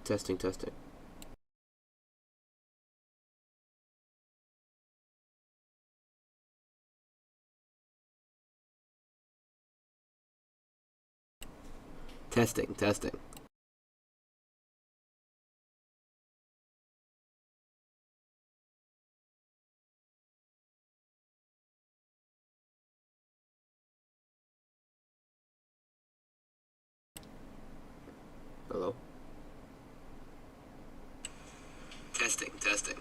Testing, testing. Testing, testing. Hello? Testing, testing.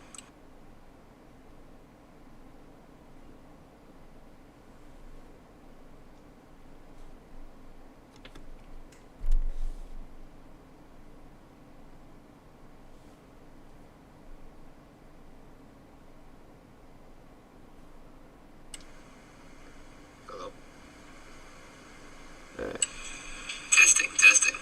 Hello? Testing, testing.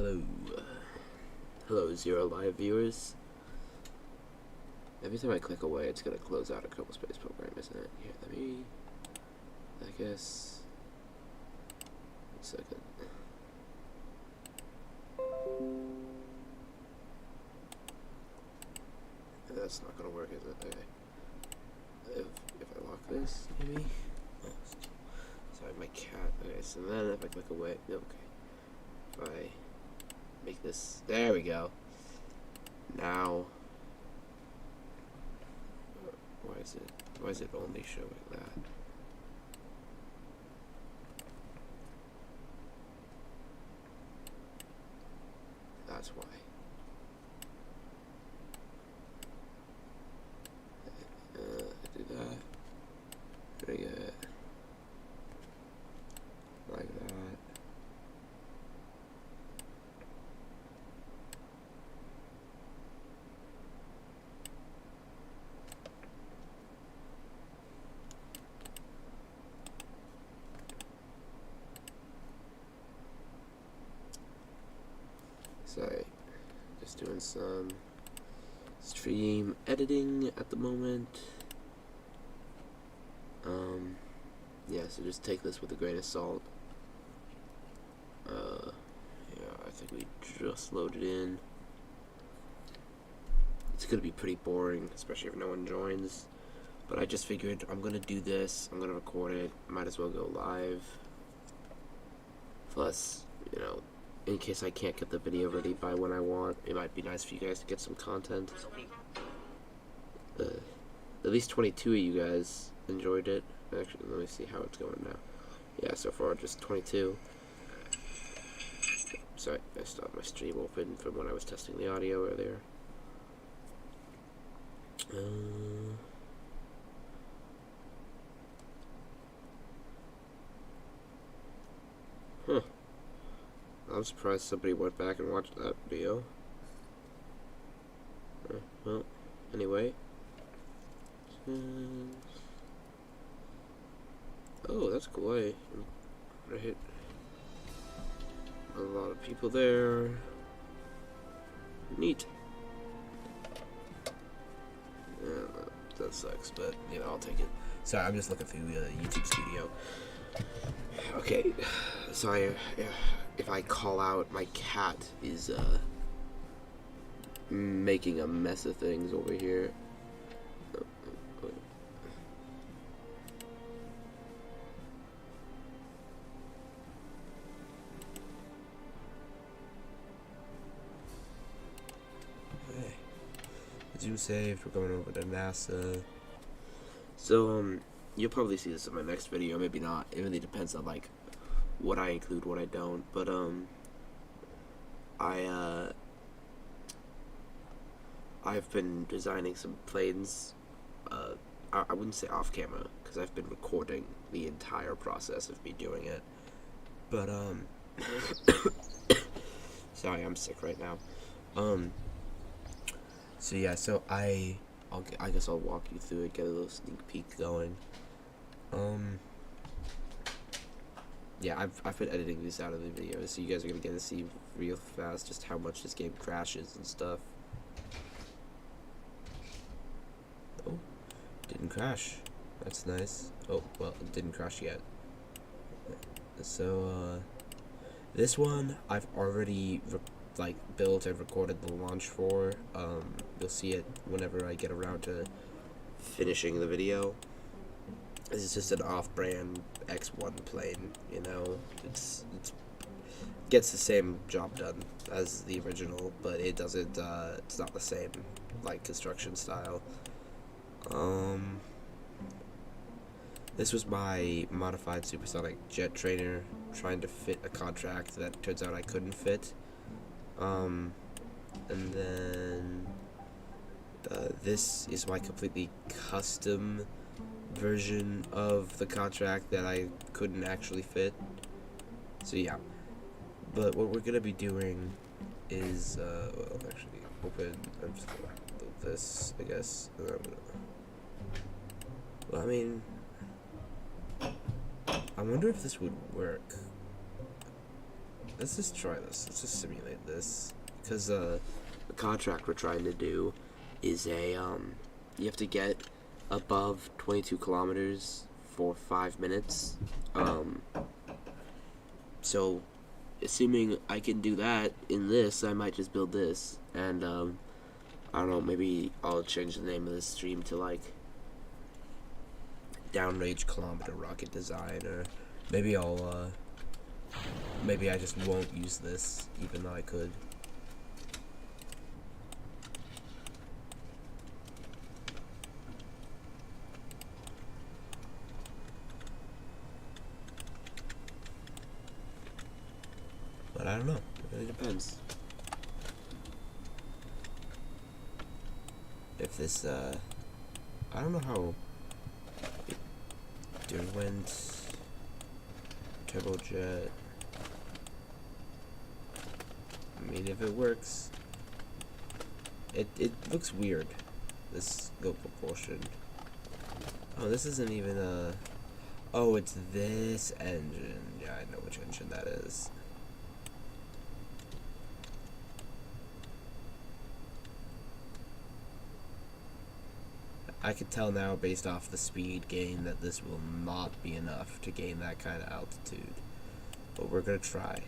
Hello. Hello, Zero Live viewers. Every time I click away, it's gonna close out a couple space program, isn't it? Here, let me, I guess, 1 second. That's not gonna work, is it? Okay. If I lock this, maybe? Oh, sorry, my cat. Okay, so then if I click away, okay. If I make this, there we go. Now, why is it only showing that? That's why. I do that. Very good. Like that. Sorry, just doing some stream editing at the moment. Yeah, so just take this with a grain of salt. Yeah, I think we just loaded in. It's gonna be pretty boring, especially if no one joins. But I just figured I'm gonna do this, I'm gonna record it, might as well go live. Plus, you know, in case I can't get the video ready by when I want, it might be nice for you guys to get some content. At least 22 of you guys enjoyed it. Actually, let me see how it's going now. Yeah, so far just 22. Sorry, I still have my stream open from when I was testing the audio earlier. Huh. I'm surprised somebody went back and watched that video. Well, anyway. Oh, that's cool. I hit a lot of people there. Neat. Yeah, that sucks, but you know, I'll take it. Sorry, I'm just looking through YouTube Studio. Okay, sorry if I call out. My cat is making a mess of things over here. Zoom saved. We're going over to NASA. So you'll probably see this in my next video, maybe not. It really depends on like what I include, what I don't. But I've been designing some planes. I wouldn't say off camera because I've been recording the entire process of me doing it. But sorry, I'm sick right now. So yeah, so I guess I'll walk you through it, get a little sneak peek going. Yeah, I've been editing this out of the video, so you guys are gonna get to see real fast just how much this game crashes and stuff. Oh, didn't crash. That's nice. Oh, well, it didn't crash yet. So this one I've already built and recorded the launch for. You'll see it whenever I get around to finishing the video. This is just an off-brand X1 plane, you know. It's gets the same job done as the original, but it doesn't. It's not the same like construction style. This was my modified supersonic jet trainer trying to fit a contract that turns out I couldn't fit. And then this is my completely custom version of the contract that I couldn't actually fit. So yeah, but what we're gonna be doing is well, actually open. I'm just gonna do this, I guess. And then I'm gonna, well, I mean, I wonder if this would work. let's just try this. Let's just simulate this. Because the contract we're trying to do is you have to get above 22 kilometers for 5 minutes. So, assuming I can do that in this, I might just build this. And, I don't know, maybe I'll change the name of this stream to, like, Downrange Kilometer Rocket Design, or maybe maybe I just won't use this, even though I could. But I don't know, it really depends. If this, I don't know how Derwent, Turbojet, I mean, if it works, it looks weird, this go proportion. Oh, this isn't even a, oh, it's this engine. Yeah, I know which engine that is. I could tell now, based off the speed gain, that this will not be enough to gain that kind of altitude. But we're gonna try.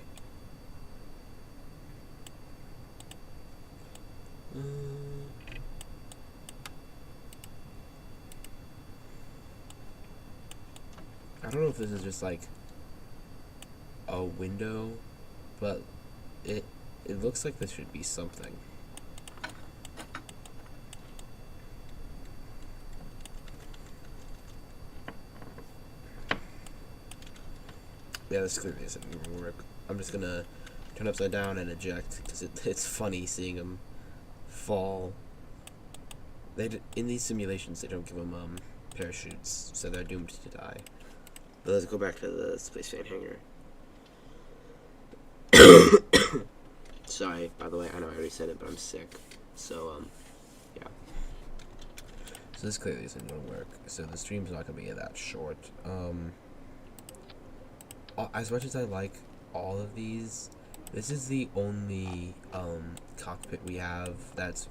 I don't know if this is just like a window, but it looks like this should be something. Yeah, this clearly isn't going to work. I'm just gonna turn upside down and eject, because it's funny seeing them fall. In these simulations, they don't give them parachutes, so they're doomed to die. But let's go back to the space fan hangar. Sorry, by the way, I know I already said it, but I'm sick. So, yeah. So this clearly isn't going to work. So the stream's not going to be that short. As much as I like all of these, this is the only cockpit we have that's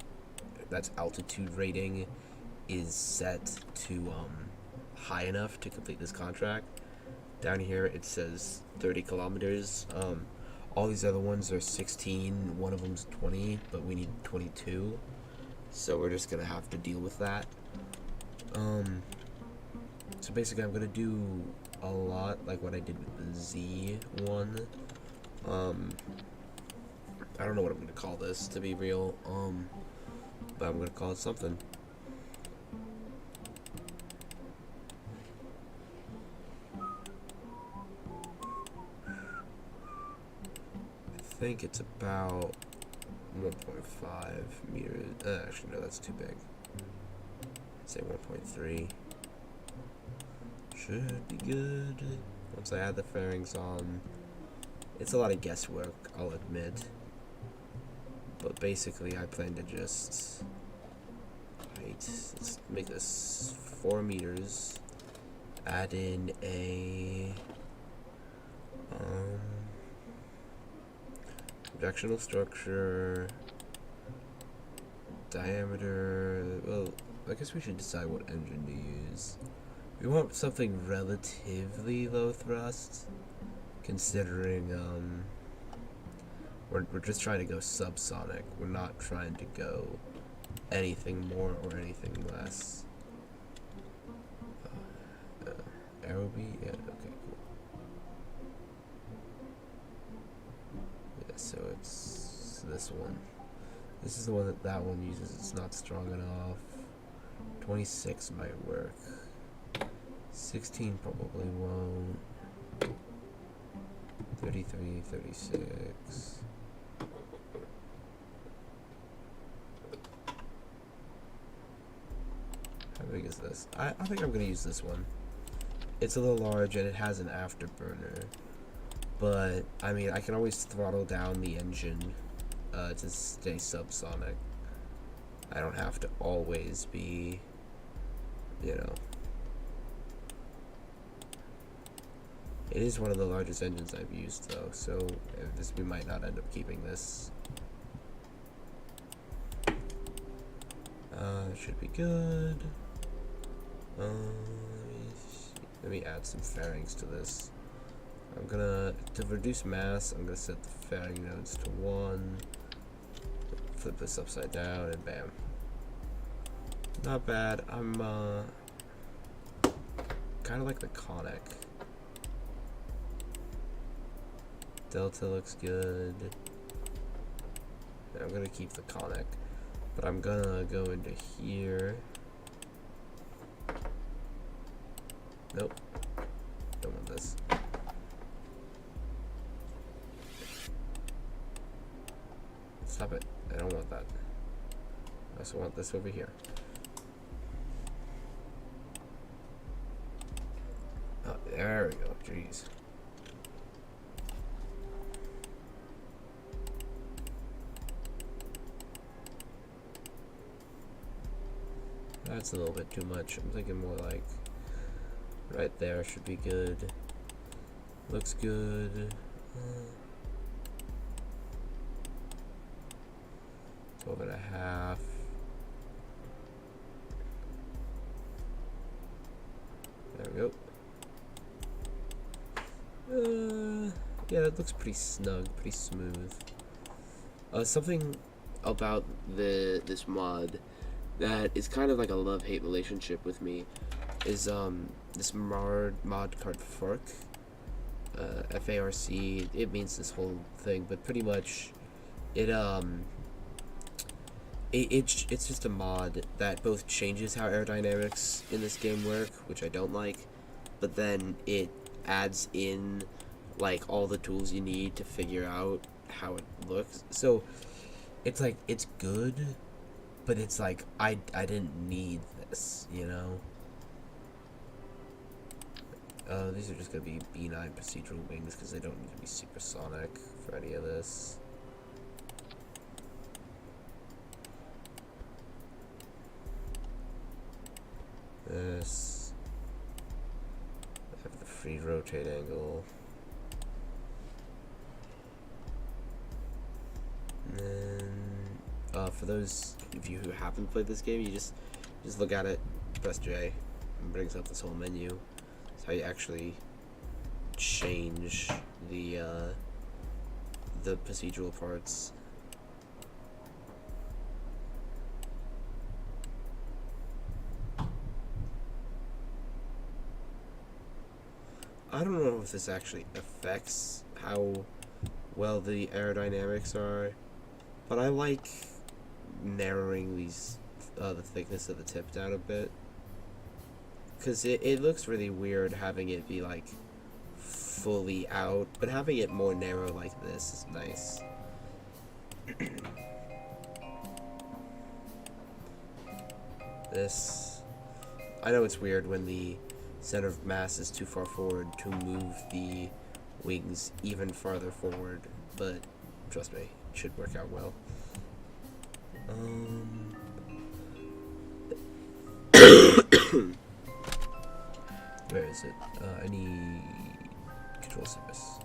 altitude rating is set to high enough to complete this contract. Down here it says 30 kilometers. All these other ones are 16, one of them's 20, but we need 22. So we're just gonna have to deal with that. So basically I'm gonna do a lot like what I did with the Z1. I don't know what I'm gonna call this, to be real, but I'm gonna call it something. I think it's about 1.5 meters. Actually, no, that's too big. Say 1.3. Should be good. Once I add the fairings on. It's a lot of guesswork, I'll admit. But basically, I plan to just... let's make this 4 meters. Add in a... projectional structure, diameter. Well, I guess we should decide what engine to use. We want something relatively low thrust, considering we're just trying to go subsonic. We're not trying to go anything more or anything less. Aerobee? Yeah, okay, cool. So it's this one. This is the one that one uses. It's not strong enough. 26 might work. 16 probably won't. 33, 36. How big is this? I think I'm gonna use this one. It's a little large and it has an afterburner. But, I mean, I can always throttle down the engine to stay subsonic. I don't have to always be, you know, It is one of the largest engines I've used, though, so this we might not end up keeping this. Should be good. Let me add some fairings to this. I'm gonna, to reduce mass, I'm gonna set the fairing nodes to 1. Flip this upside down, and bam. Not bad. I'm kind of like the conic. Delta looks good. I'm gonna keep the conic, but I'm gonna go into here. Nope, don't want this. Stop it, I don't want that. I also want this over here. Oh, there we go, jeez. That's a little bit too much. I'm thinking more like right there should be good. Looks good. 12.5. There we go. Yeah, that looks pretty snug, pretty smooth. Something about this mod that is kind of like a love-hate relationship with me is this mod called FARC. FARC. It means this whole thing, but pretty much it's just a mod that both changes how aerodynamics in this game work, which I don't like, but then it adds in like all the tools you need to figure out how it looks. So it's like, it's good, but it's like I didn't need this, you know. These are just gonna be B9 procedural wings because they don't need to be supersonic for any of this. This, I have the free rotate angle. And then, for those of you who haven't played this game, you just look at it, press J, and brings up this whole menu. It's how you actually change the procedural parts. I don't know if this actually affects how well the aerodynamics are, but I like narrowing these the thickness of the tip down a bit, because it looks really weird having it be like fully out, but having it more narrow like this is nice. This, I know it's weird when the center of mass is too far forward to move the wings even farther forward, but trust me, it should work out well. Where is it? I need control surface.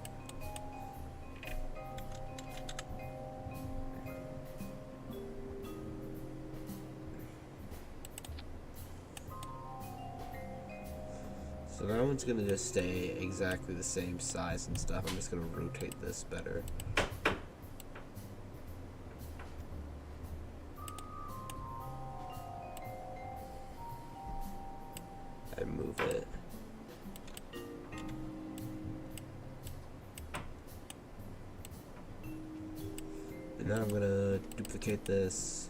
So that one's gonna just stay exactly the same size and stuff. I'm just gonna rotate this better. And move it. And now I'm gonna duplicate this.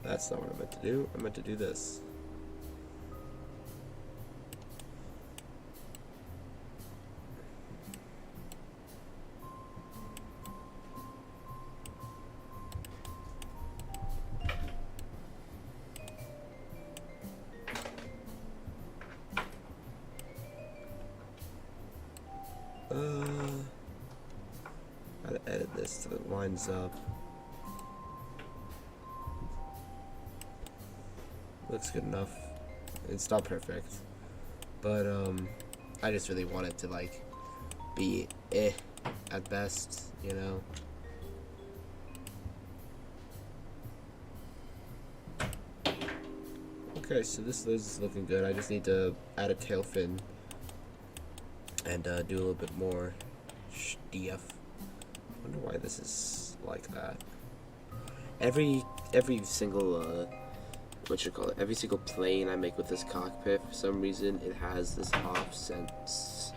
That's not what I meant to do. I meant to do this. Gotta edit this so it lines up. Looks good enough. It's not perfect, but I just really want it to like be at best, you know. Okay, so this is looking good. I just need to add a tail fin and do a little bit more stuff. I wonder why this is like that. Every single every single plane I make with this cockpit, for some reason it has this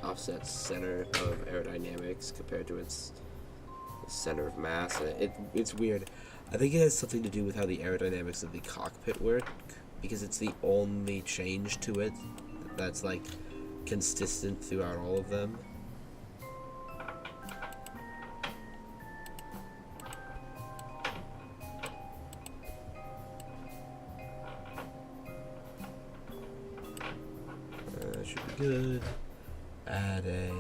offset center of aerodynamics compared to its center of mass. It's weird. I think it has something to do with how the aerodynamics of the cockpit work, because it's the only change to it that's like consistent throughout all of them. That should be good. Add a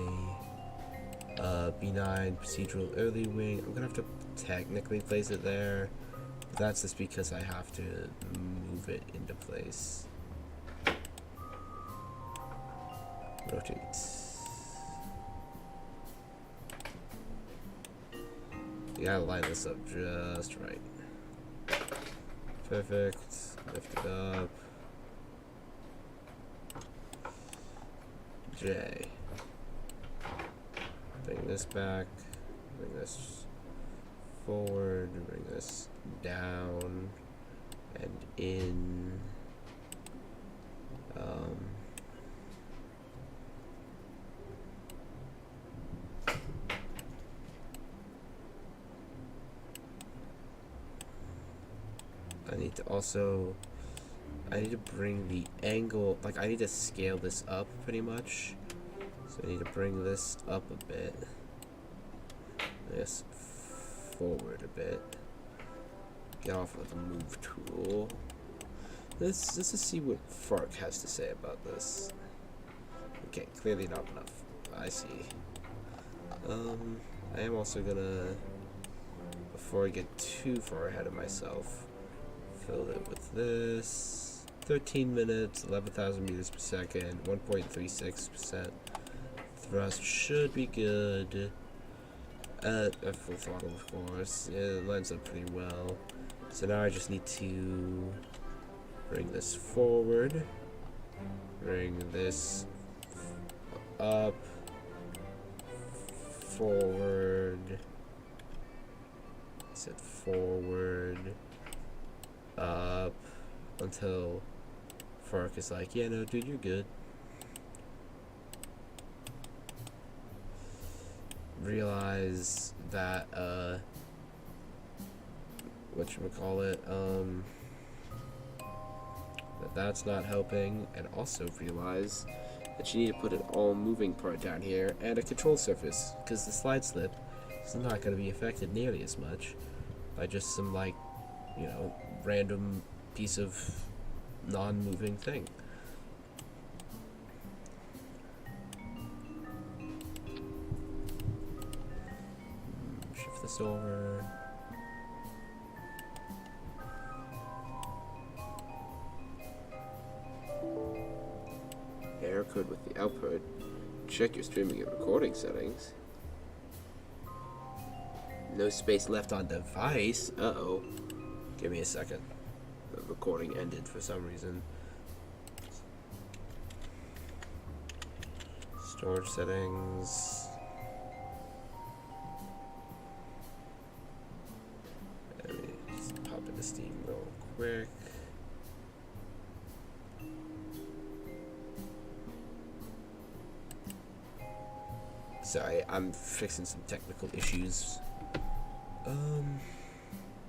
B9 procedural early wing. I'm gonna have to technically place it there. That's just because I have to move it into place. Rotate. You gotta line this up just right. Perfect. Lift it up. J. Bring this back. Bring this forward. Bring this down and in. I need to bring the angle, like I need to scale this up pretty much. So I need to bring this up a bit. This forward a bit. Get off of the move tool. Let's just see what Fark has to say about this. Okay, clearly not enough. I see. I am also gonna, before I get too far ahead of myself, fill it with this. 13 minutes, 11,000 meters per second, 1.36% thrust should be good. At full throttle, of course. It lines up pretty well. So now I just need to bring this forward, bring this up, forward, set forward, up, until Fark is like, yeah, no, dude, you're good. Realize that, that's not helping, and also realize that you need to put an all moving part down here and a control surface, because the slide slip is not going to be affected nearly as much by just some, like, you know, random piece of non-moving thing. Shift this over. Error code with the output. Check your streaming and recording settings. No space left on device. Uh-oh. Give me a second. The recording ended for some reason. Storage settings. Let me just pop into Steam real quick. Sorry, I'm fixing some technical issues.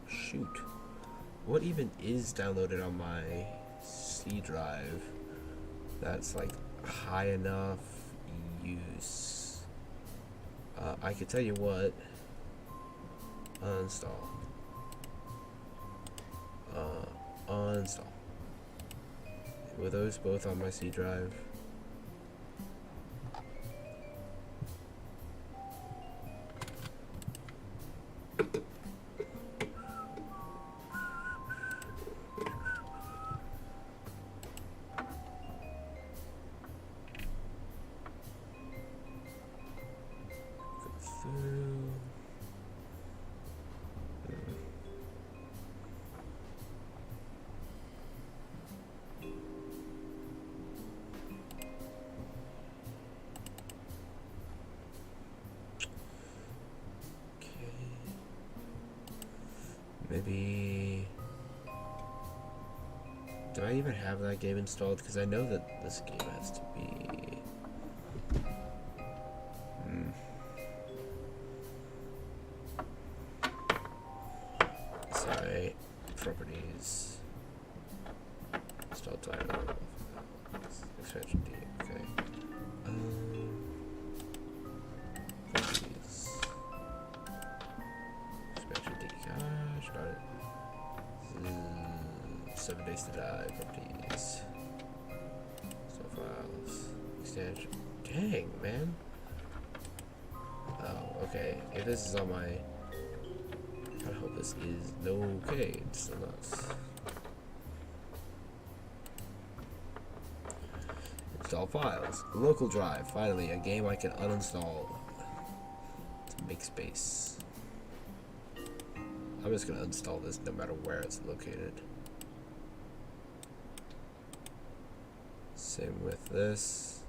Shoot. What even is downloaded on my C drive that's like high enough use? I can tell you what. Uninstall. Uninstall. Were those both on my C drive? Maybe... Do I even have that game installed? Because I know that this game has to be... Sorry. Properties. Install title. Expansion D. Okay. Properties. Expansion D. Gosh, darn it. 7 days to die. Properties. So files. Extension. Dang, man. Oh, okay. If this is on my... I hope this is okay. It's not. Install files. Local drive. Finally, a game I can uninstall to make space. I'm just gonna uninstall this no matter where it's located. Same with this.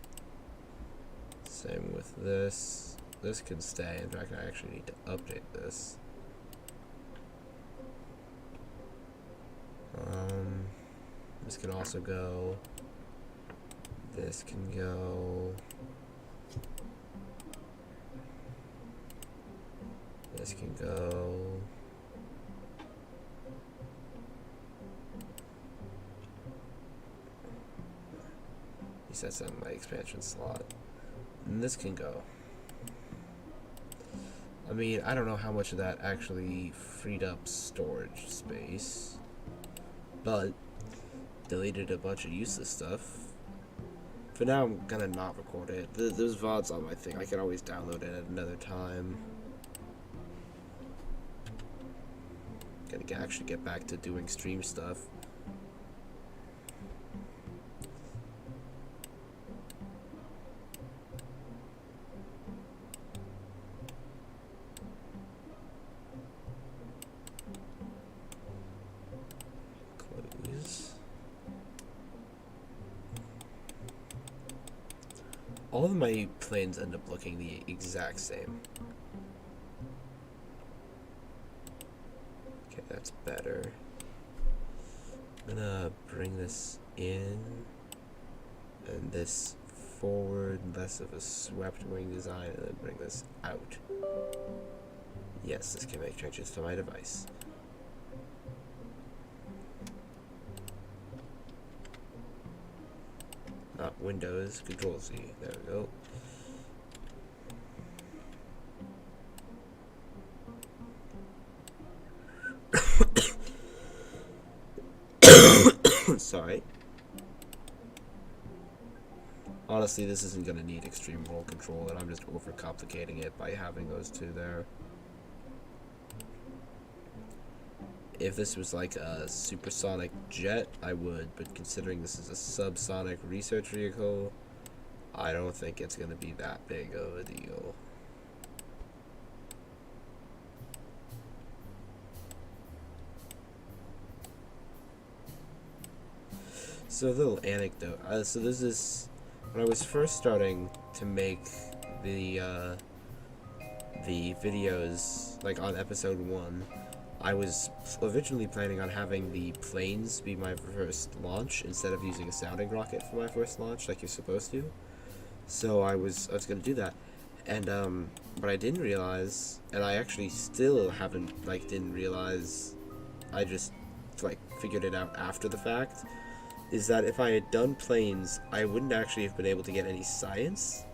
Same with this. This can stay. In fact, I actually need to update this. This can also go. This can go. This can go. He sets that in my expansion slot. And this can go. I mean, I don't know how much of that actually freed up storage space, but deleted a bunch of useless stuff. For now, I'm gonna not record it. Those VODs on my thing, I can always download it at another time. Gonna actually get back to doing stream stuff. All of my planes end up looking the exact same. Okay, that's better. I'm gonna bring this in and this forward, less of a swept wing design, and then bring this out. Yes, this can make changes to my device. Not Windows, Control Z. There we go. Sorry. Honestly, this isn't going to need extreme roll control, and I'm just overcomplicating it by having those two there. If this was like a supersonic jet, I would, but considering this is a subsonic research vehicle, I don't think it's going to be that big of a deal. So a little anecdote. So this is when I was first starting to make the videos, like on episode 1. I was originally planning on having the planes be my first launch instead of using a sounding rocket for my first launch like you're supposed to. So I was gonna do that, and but I didn't realize, and I actually still didn't realize. I just figured it out after the fact. Is that if I had done planes, I wouldn't actually have been able to get any science,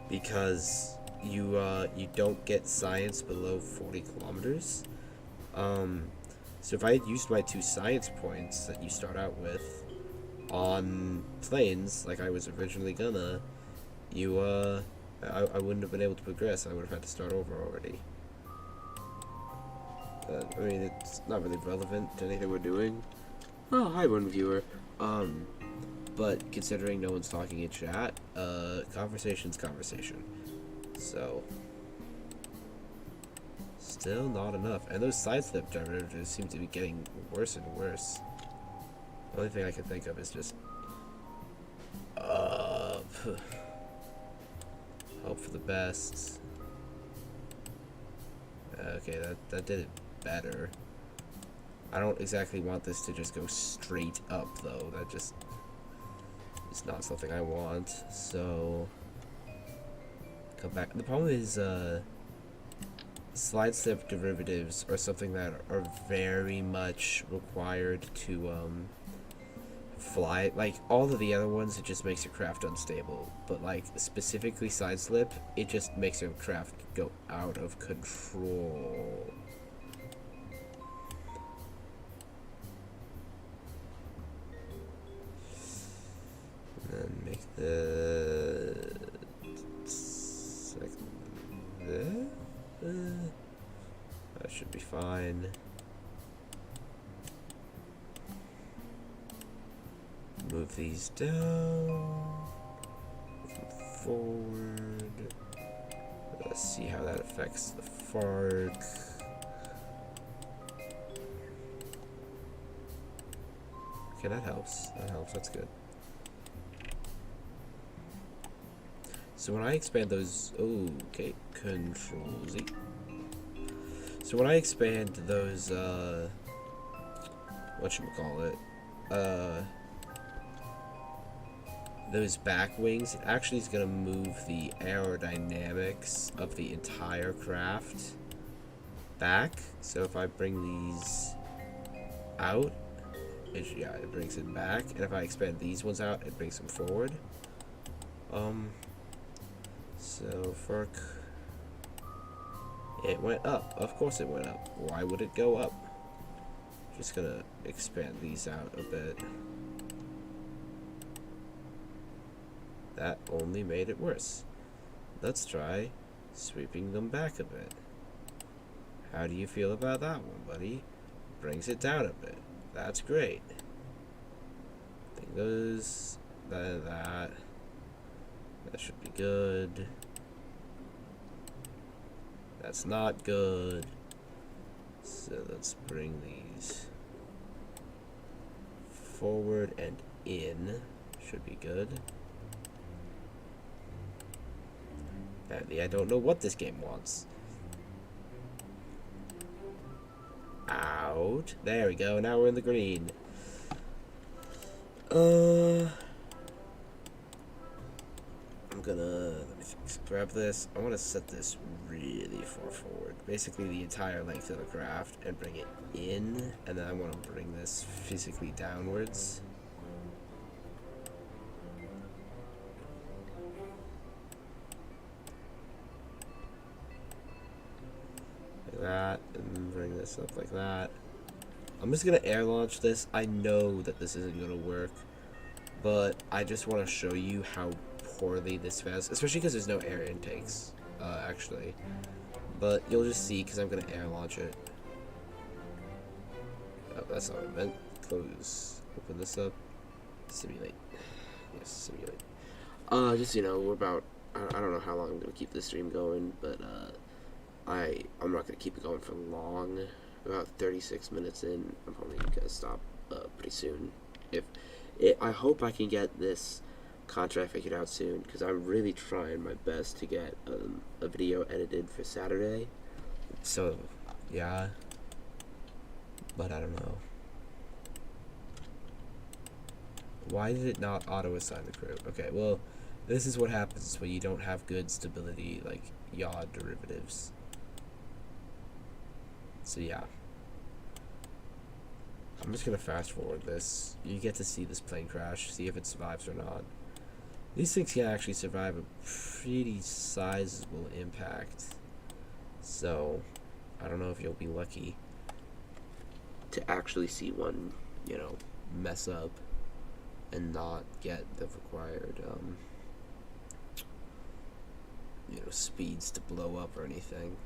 because you don't get science below 40 kilometers. So if I had used my 2 science points that you start out with on planes, like I was originally gonna, I wouldn't have been able to progress. I would have had to start over already. I mean, it's not really relevant to anything we're doing. Oh, hi, one viewer. But considering no one's talking in chat, conversation's conversation. So... still not enough, and those sidestep generators seem to be getting worse and worse. The only thing I can think of is just hope for the best. Okay, that did it better. I don't exactly want this to just go straight up, though. That just is not something I want. So, come back. The problem is, slide step derivatives are something that are very much required to, fly. Like, all of the other ones, it just makes your craft unstable. But, like, specifically side slip, it just makes your craft go out of control. And make the that should be fine. Move these down, move them forward. Let's see how that affects the fork. Okay, that helps. That helps. That's good. So when I expand those, okay, Control Z. So when I expand those, whatchamacallit, those back wings, it actually is gonna move the aerodynamics of the entire craft back. So if I bring these out, it brings it back, and if I expand these ones out, it brings them forward. So fork, it went up. Of course it went up. Why would it go up? Just gonna expand these out a bit. That only made it worse. Let's try sweeping them back a bit. How do you feel about that one, buddy? Brings it down a bit. That's great. I think those, that should be good. That's not good. So let's bring these forward and in. Should be good. Apparently I don't know what this game wants. Out. There we go. Now we're in the green. I'm gonna, let me grab this. I want to set this really far forward. Basically the entire length of the craft and bring it in. And then I want to bring this physically downwards. Like that. And bring this up like that. I'm just gonna air launch this. I know that this isn't gonna work, but I just want to show you how poorly this fails, especially because there's no air intakes, actually. But you'll just see because I'm gonna air launch it. Oh, that's not what I meant. Close. Open this up. Simulate. Yes, simulate. Just we're about. I don't know how long I'm gonna keep this stream going, but I'm not gonna keep it going for long. About 36 minutes in, I'm probably gonna stop pretty soon. I hope I can get this contract figured out soon, because I'm really trying my best to get a video edited for Saturday. So, yeah. But I don't know. Why did it not auto-assign the crew? Okay, well, this is what happens when you don't have good stability, like, yaw derivatives. So yeah, I'm just gonna fast forward this. You get to see this plane crash, see if it survives or not. These things can actually survive a pretty sizable impact, so I don't know if you'll be lucky to actually see one, mess up and not get the required, speeds to blow up or anything.